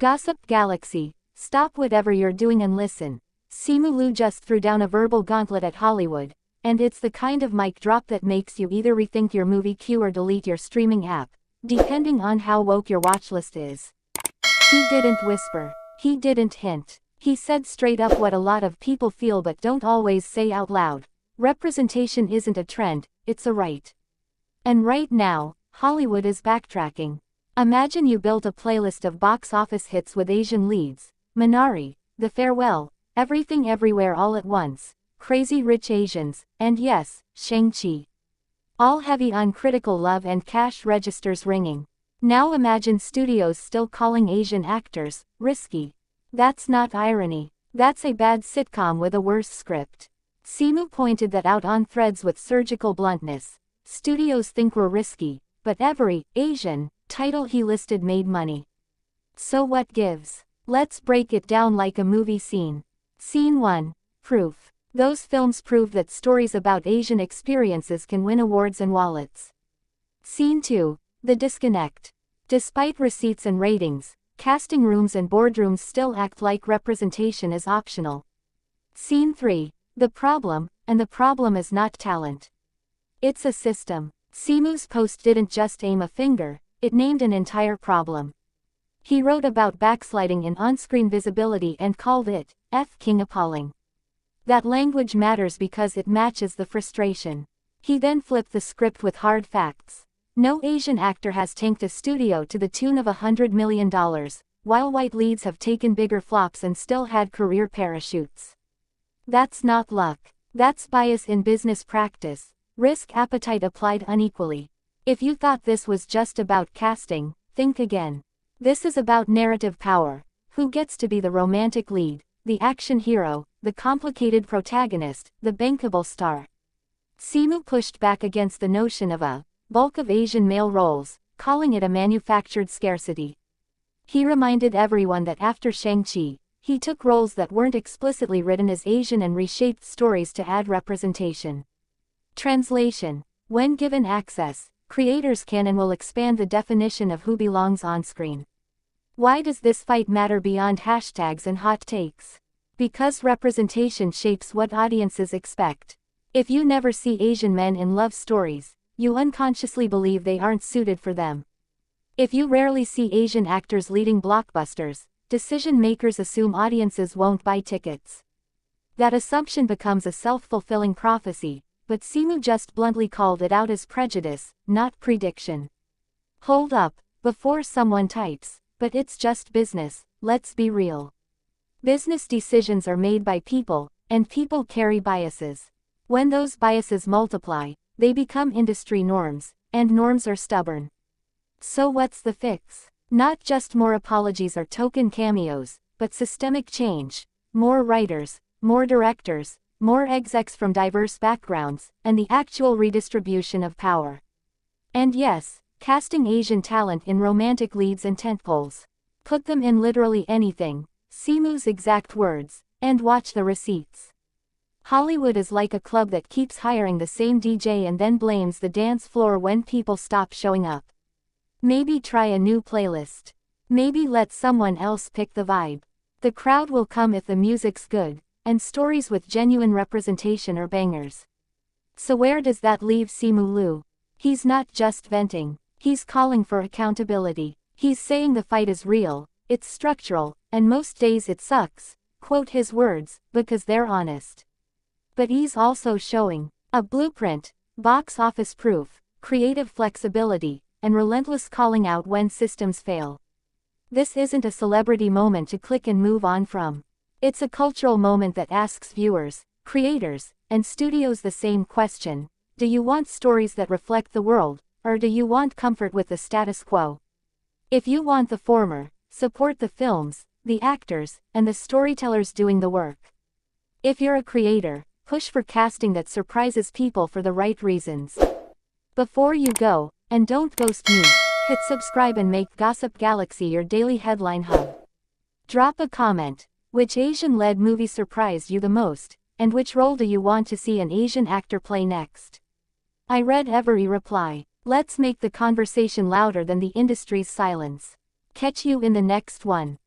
Gossip Galaxy, stop whatever you're doing and listen. Simu Liu just threw down a verbal gauntlet at Hollywood, and it's the kind of mic drop that makes you either rethink your movie queue or delete your streaming app, depending on how woke your watchlist is. He didn't whisper. He didn't hint. He said straight up what a lot of people feel but don't always say out loud. Representation isn't a trend, it's a right. And right now, Hollywood is backtracking. Imagine you built a playlist of box office hits with Asian leads: Minari, The Farewell, Everything Everywhere All at Once, Crazy Rich Asians, and yes, Shang-Chi. All heavy on critical love and cash registers ringing. Now imagine studios still calling Asian actors risky. That's not irony. That's a bad sitcom with a worse script. Simu pointed that out on Threads with surgical bluntness. Studios think we're risky, but every Asian title he listed made money. So what gives? Let's break it down like a movie scene. Scene 1. Proof. Those films prove that stories about Asian experiences can win awards and wallets. Scene 2. The disconnect. Despite receipts and ratings, casting rooms and boardrooms still act like representation is optional. Scene 3. The problem, and the problem is not talent. It's a system. Simu's post didn't just aim a finger, it named an entire problem. He wrote about backsliding in on-screen visibility and called it, F-king appalling. That language matters because it matches the frustration. He then flipped the script with hard facts. No Asian actor has tanked a studio to the tune of $100 million, while white leads have taken bigger flops and still had career parachutes. That's not luck. That's bias in business practice. Risk appetite applied unequally. If you thought this was just about casting, think again. This is about narrative power. Who gets to be the romantic lead, the action hero, the complicated protagonist, the bankable star? Simu pushed back against the notion of a bulk of Asian male roles, calling it a manufactured scarcity. He reminded everyone that after Shang-Chi, he took roles that weren't explicitly written as Asian and reshaped stories to add representation. Translation. When given access, creators can and will expand the definition of who belongs on screen. Why does this fight matter beyond hashtags and hot takes? Because representation shapes what audiences expect. If you never see Asian men in love stories, you unconsciously believe they aren't suited for them. If you rarely see Asian actors leading blockbusters, decision makers assume audiences won't buy tickets. That assumption becomes a self-fulfilling prophecy, but Simu just bluntly called it out as prejudice, not prediction. Hold up, before someone types, but it's just business, let's be real. Business decisions are made by people, and people carry biases. When those biases multiply, they become industry norms, and norms are stubborn. So what's the fix? Not just more apologies or token cameos, but systemic change. More writers, more directors, more execs from diverse backgrounds, and the actual redistribution of power. And yes, casting Asian talent in romantic leads and tentpoles. Put them in literally anything, Simu's exact words, and watch the receipts. Hollywood is like a club that keeps hiring the same DJ and then blames the dance floor when people stop showing up. Maybe try a new playlist. Maybe let someone else pick the vibe. The crowd will come if the music's good, and stories with genuine representation are bangers. So where does that leave Simu Liu? He's not just venting, he's calling for accountability. He's saying the fight is real, it's structural, and most days it sucks, quote his words, because they're honest. But he's also showing a blueprint, box office proof, creative flexibility, and relentless calling out when systems fail. This isn't a celebrity moment to click and move on from. It's a cultural moment that asks viewers, creators, and studios the same question: do you want stories that reflect the world, or do you want comfort with the status quo? If you want the former, support the films, the actors, and the storytellers doing the work. If you're a creator, push for casting that surprises people for the right reasons. Before you go, and don't ghost me, hit subscribe and make Gossip Galaxy your daily headline hub. Drop a comment. Which Asian-led movie surprised you the most, and which role do you want to see an Asian actor play next? I read every reply. Let's make the conversation louder than the industry's silence. Catch you in the next one.